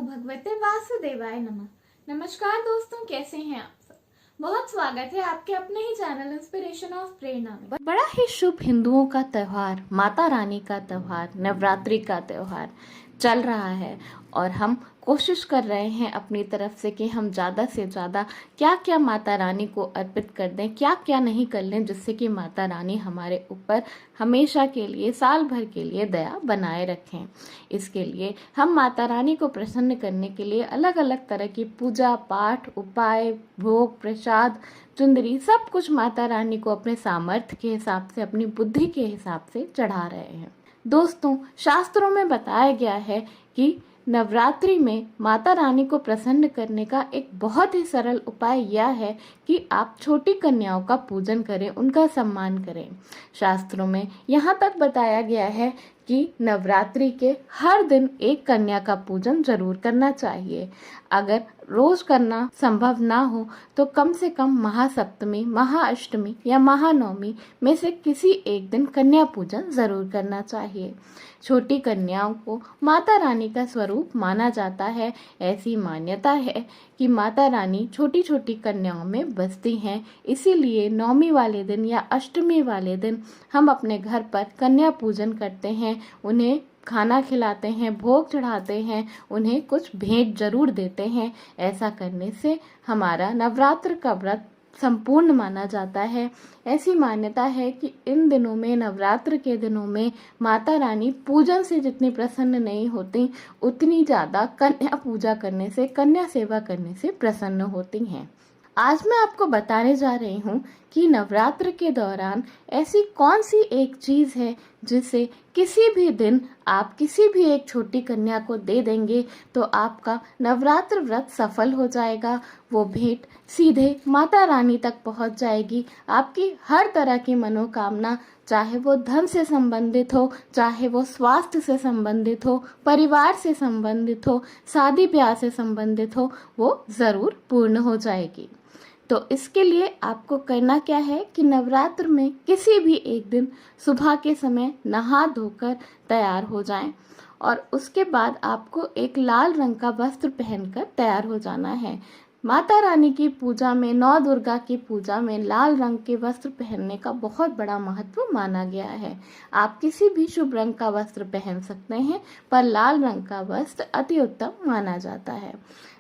भगवते वासुदेवाय नमः। नमस्कार दोस्तों, कैसे हैं आप सब। बहुत स्वागत है आपके अपने ही चैनल इंस्पिरेशन ऑफ प्रेरणा में। बड़ा ही शुभ हिंदुओं का त्यौहार, माता रानी का त्यौहार, नवरात्रि का त्यौहार चल रहा है और हम कोशिश कर रहे हैं अपनी तरफ से कि हम ज़्यादा से ज़्यादा क्या क्या माता रानी को अर्पित कर दें, क्या क्या नहीं कर लें, जिससे कि माता रानी हमारे ऊपर हमेशा के लिए, साल भर के लिए दया बनाए रखें। इसके लिए हम माता रानी को प्रसन्न करने के लिए अलग अलग तरह की पूजा पाठ, उपाय, भोग, प्रसाद, चुंदरी, सब कुछ माता रानी को अपने सामर्थ्य के हिसाब से, अपनी बुद्धि के हिसाब से चढ़ा रहे हैं। दोस्तों, शास्त्रों में बताया गया है कि नवरात्रि में माता रानी को प्रसन्न करने का एक बहुत ही सरल उपाय यह है कि आप छोटी कन्याओं का पूजन करें, उनका सम्मान करें। शास्त्रों में यहाँ तक बताया गया है कि नवरात्रि के हर दिन एक कन्या का पूजन जरूर करना चाहिए। अगर रोज करना संभव ना हो तो कम से कम महासप्तमी, महाअष्टमी या महानवमी में से किसी एक दिन कन्या पूजन जरूर करना चाहिए। छोटी कन्याओं को माता रानी का स्वरूप माना जाता है। ऐसी मान्यता है कि माता रानी छोटी छोटी कन्याओं में बसती हैं। इसीलिए नवमी वाले दिन या अष्टमी वाले दिन हम अपने घर पर कन्या पूजन करते हैं, उन्हें खाना खिलाते हैं, भोग चढ़ाते हैं, उन्हें कुछ भेंट जरूर देते हैं। ऐसा करने से हमारा नवरात्र का व्रत संपूर्ण माना जाता है। ऐसी मान्यता है कि इन दिनों में, नवरात्र के दिनों में, माता रानी पूजन से जितनी प्रसन्न नहीं होती, उतनी ज़्यादा कन्या पूजा करने से, कन्या सेवा करने से प्रसन्न होती हैं। आज मैं आपको बताने जा रही हूँ कि नवरात्र के दौरान ऐसी कौन सी एक चीज़ है जिसे किसी भी दिन आप किसी भी एक छोटी कन्या को दे देंगे तो आपका नवरात्र व्रत सफल हो जाएगा। वो भेंट सीधे माता रानी तक पहुँच जाएगी। आपकी हर तरह की मनोकामना, चाहे वो धन से संबंधित हो, चाहे वो स्वास्थ्य से संबंधित हो, परिवार से संबंधित हो, शादी ब्याह से संबंधित हो, वो ज़रूर पूर्ण हो जाएगी। तो इसके लिए आपको करना क्या है कि नवरात्र में किसी भी एक दिन सुबह के समय नहा धोकर तैयार हो जाएं और उसके बाद आपको एक लाल रंग का वस्त्र पहनकर तैयार हो जाना है। माता रानी की पूजा में, नौ दुर्गा की पूजा में लाल रंग के वस्त्र पहनने का बहुत बड़ा महत्व माना गया है। आप किसी भी शुभ रंग का वस्त्र पहन सकते हैं, पर लाल रंग का वस्त्र अति उत्तम माना जाता है।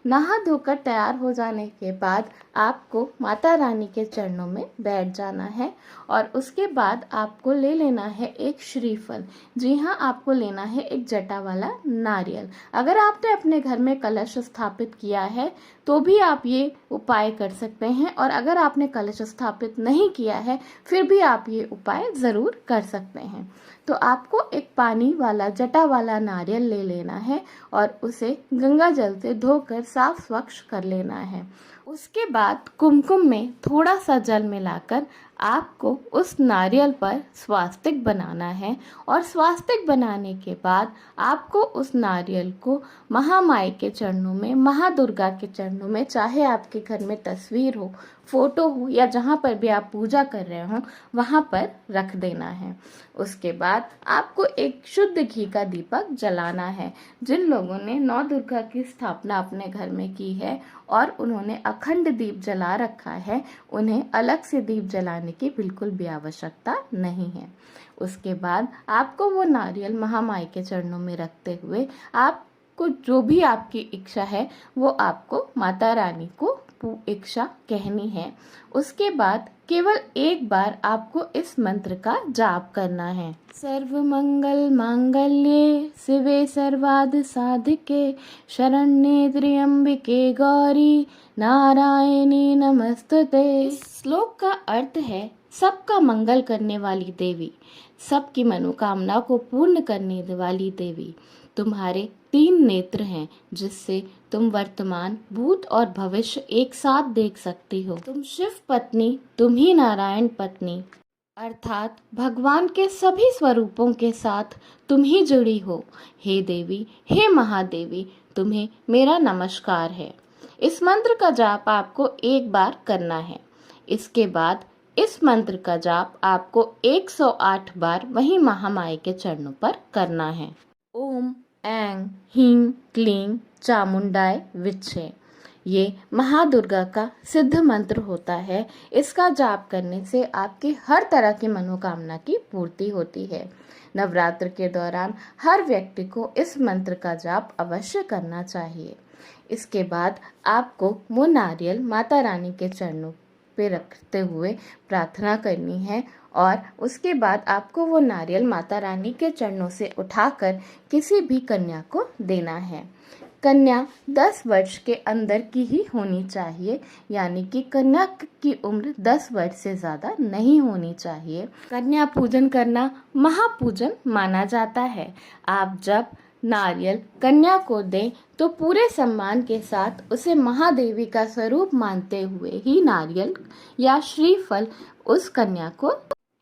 नहा धोकर तैयार हो जाने के बाद आपको माता रानी के चरणों में बैठ जाना है और उसके बाद आपको ले लेना है एक श्रीफल। जी हाँ, आपको लेना है एक जटा वाला नारियल। अगर आपने अपने घर में कलश स्थापित किया है तो भी आप ये उपाय कर सकते हैं, और अगर आपने कलश स्थापित नहीं किया है फिर भी आप ये उपाय ज़रूर कर सकते हैं। तो आपको एक पानी वाला, जटा वाला नारियल ले लेना है और उसे गंगा जल से धोकर साफ स्वच्छ कर लेना है। उसके बाद कुमकुम में थोड़ा सा जल मिलाकर आपको उस नारियल पर स्वास्तिक बनाना है और स्वास्तिक बनाने के बाद आपको उस नारियल को महामाई के चरणों में, महादुर्गा के चरणों में, चाहे आपके घर में तस्वीर हो, फोटो हो या जहाँ पर भी आप पूजा कर रहे हो, वहाँ पर रख देना है। उसके बाद आपको एक शुद्ध घी का दीपक जलाना है। जिन लोगों ने नौ दुर्गा की स्थापना अपने घर में की है और उन्होंने अखंड दीप जला रखा है, उन्हें अलग से दीप जलाने की बिल्कुल भी आवश्यकता नहीं है। उसके बाद आपको वो नारियल महामाई के चरणों में रखते हुए आपको जो भी आपकी इच्छा है वो आपको माता रानी को इच्छा कहनी है। उसके बाद केवल एक बार आपको इस मंत्र का जाप करना है। सर्व मंगल मांगल्ये शिवे सर्वार्थ साधिके शरण्ये त्र्यंबके गौरी नारायणी नमस्तुते। इस श्लोक का अर्थ है सबका मंगल करने वाली देवी, सबकी मनोकामना को पूर्ण करने वाली देवी। तुम्हारे 3 नेत्र हैं जिससे तुम वर्तमान, भूत और भविष्य एक साथ देख सकती हो। तुम शिव पत्नी, तुम ही नारायण पत्नी, अर्थात भगवान के सभी स्वरूपों के साथ तुम ही जुड़ी हो। हे देवी, हे महादेवी, तुम्हें मेरा नमस्कार है। इस मंत्र का जाप आपको एक बार करना है। इसके बाद इस मंत्र का जाप आपको 108 बार वही महामाई के चरणों पर करना है। ओम ऐं ह्रीं क्लीं चामुंडाय विच्चे। ये महादुर्गा का सिद्ध मंत्र होता है। इसका जाप करने से आपकी हर तरह की मनोकामना की पूर्ति होती है। नवरात्र के दौरान हर व्यक्ति को इस मंत्र का जाप अवश्य करना चाहिए। इसके बाद आपको वो नारियल माता रानी के चरणों पे रखते हुए प्रार्थना करनी है और उसके बाद आपको वो नारियल माता रानी के चरणों से उठाकर किसी भी कन्या को देना है। कन्या 10 वर्ष के अंदर की ही होनी चाहिए, यानी कि कन्या की उम्र 10 वर्ष से ज़्यादा नहीं होनी चाहिए। कन्या पूजन करना महापूजन माना जाता है। आप जब नारियल कन्या को दें तो पूरे सम्मान के साथ उसे महादेवी का स्वरूप मानते हुए ही नारियल या श्रीफल उस कन्या को।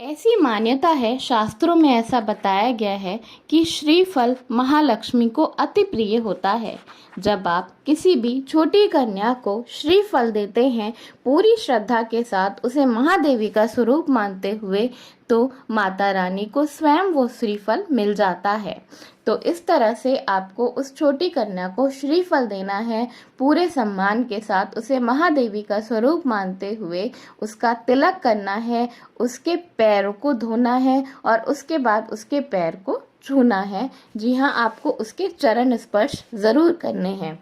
ऐसी मान्यता है, शास्त्रों में ऐसा बताया गया है कि श्रीफल महालक्ष्मी को अति प्रिय होता है। जब आप किसी भी छोटी कन्या को श्रीफल देते हैं पूरी श्रद्धा के साथ, उसे महादेवी का स्वरूप मानते हुए, तो माता रानी को स्वयं वो श्रीफल मिल जाता है। तो इस तरह से आपको उस छोटी कन्या को श्रीफल देना है पूरे सम्मान के साथ, उसे महादेवी का स्वरूप मानते हुए उसका तिलक करना है, उसके पैरों को धोना है और उसके बाद उसके पैर को छूना है। जी हाँ, आपको उसके चरण स्पर्श जरूर करने हैं।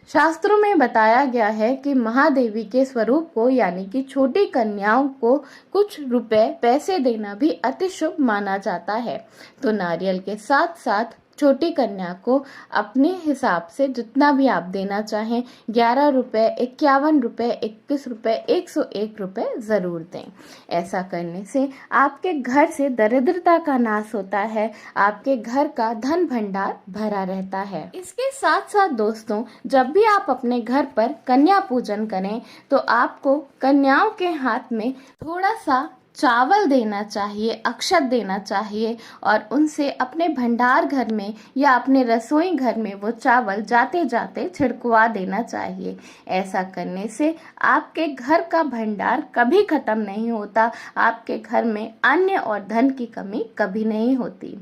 शास्त्रों में बताया गया है कि महादेवी के स्वरूप को यानी कि छोटी कन्याओं को कुछ रुपए पैसे देना भी अति शुभ माना जाता है। तो नारियल के साथ साथ छोटी कन्या को अपने हिसाब से जितना भी आप देना चाहें, 11 रुपये, 51 रुपये, 21 रुपये, 101 रुपये ज़रूर दें। ऐसा करने से आपके घर से दरिद्रता का नाश होता है, आपके घर का धन भंडार भरा रहता है। इसके साथ साथ दोस्तों, जब भी आप अपने घर पर कन्या पूजन करें तो आपको कन्याओं के हाथ में थोड़ा सा चावल देना चाहिए, अक्षत देना चाहिए और उनसे अपने भंडार घर में या अपने रसोई घर में वो चावल जाते जाते छिड़कवा देना चाहिए। ऐसा करने से आपके घर का भंडार कभी खत्म नहीं होता, आपके घर में अन्न और धन की कमी कभी नहीं होती।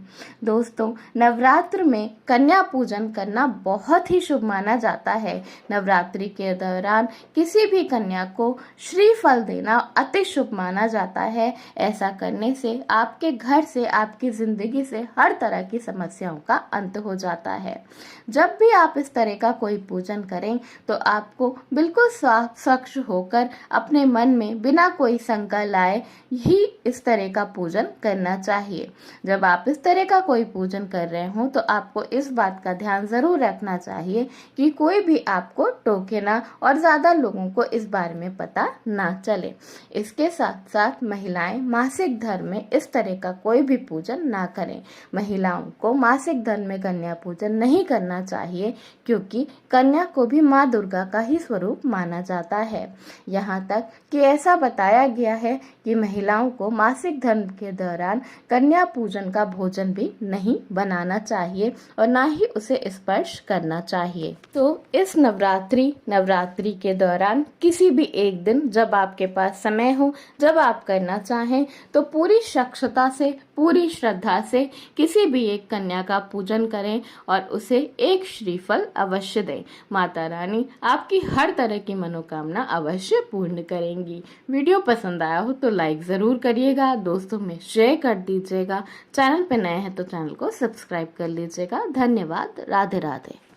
दोस्तों, नवरात्र में कन्या पूजन करना बहुत ही शुभ माना जाता है। नवरात्रि के दौरान किसी भी कन्या को श्रीफल देना अति शुभ माना जाता है। ऐसा करने से आपके घर से, आपकी जिंदगी से हर तरह की समस्याओं का अंत हो जाता है। जब भी आप इस तरह का कोई पूजन करें तो आपको बिल्कुल स्वच्छ होकर अपने मन में बिना कोई शंका लाए ही इस तरह का पूजन करना चाहिए। जब आप इस तरह का कोई पूजन कर रहे हो तो आपको इस बात का ध्यान जरूर रखना चाहिए कि कोई भी आपको टोके ना और ज्यादा लोगों को इस बारे में पता ना चले। इसके साथ साथ महिलाएं मासिक धर्म में इस तरह का कोई भी पूजन ना करें। महिलाओं को मासिक धर्म में कन्या पूजन नहीं करना चाहिए, क्योंकि कन्या को भी माँ दुर्गा का ही स्वरूप माना जाता है। यहाँ तक कि ऐसा बताया गया है कि महिलाओं को मासिक धर्म के दौरान कन्या पूजन का भोजन भी नहीं बनाना चाहिए और ना ही उसे स्पर्श करना चाहिए। तो इस नवरात्रि के दौरान किसी भी एक दिन जब आपके पास समय हो, जब आप करना चाहें, तो पूरी क्षमता से, पूरी श्रद्धा से किसी भी एक कन्या का पूजन करें और उसे एक श्रीफल अवश्य दें। माता रानी आपकी हर तरह की मनोकामना अवश्य पूर्ण करेंगी। वीडियो पसंद आया हो तो लाइक ज़रूर करिएगा, दोस्तों में शेयर कर दीजिएगा। चैनल पे नए हैं तो चैनल को सब्सक्राइब कर लीजिएगा। धन्यवाद। राधे राधे।